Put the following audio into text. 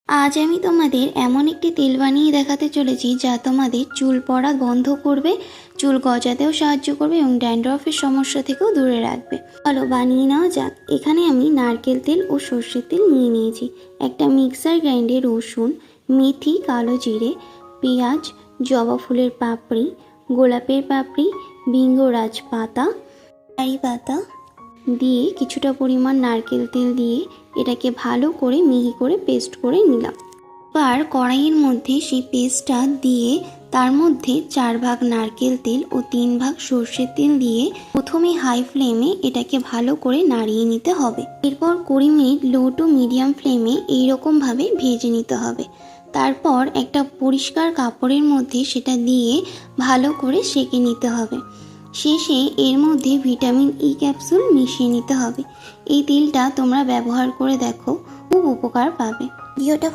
আজ আমি তোমাদের এমন একটি তেল বানিয়ে দেখাতে চলেছি যা তোমাদের চুল পড়া বন্ধ করবে, চুল গজাতেও সাহায্য করবে এবং ড্যান্ড্রফের সমস্যা থেকেও দূরে রাখবে। চলো বানিয়ে নেওয়া যাক। এখানে আমি নারকেল তেল ও সর্ষের তেল নিয়ে নিয়েছি। একটা মিক্সার গ্রাইন্ডে রসুন, মেথি, কালো জিরে, পেঁয়াজ, জবা ফুলের পাপড়ি, গোলাপের পাপড়ি, ভৃঙ্গরাজ পাতা, কারি পাতা দিয়ে কিছুটা পরিমাণ নারকেল তেল দিয়ে এটাকে ভালো করে মিহি করে পেস্ট করে নিলাম। এবার কড়াইয়ের মধ্যে সেই পেস্টটা দিয়ে তার মধ্যে 4 ভাগ নারকেল তেল ও 3 ভাগ সর্ষের তেল দিয়ে প্রথমে হাই ফ্লেমে এটাকে ভালো করে নাড়িয়ে নিতে হবে। এরপর 20 মিনিট লো টু মিডিয়াম ফ্লেমে এইরকমভাবে ভেজে নিতে হবে। তারপর একটা পরিষ্কার কাপড়ের মধ্যে সেটা দিয়ে ভালো করে সেঁকে নিতে হবে। শেষে এর মধ্যে ভিটামিন ই ক্যাপসুল মিশিয়ে নিতে হবে। এই তেলটা তোমরা ব্যবহার করে দেখো, খুব উপকার পাবে। ভিডিওটা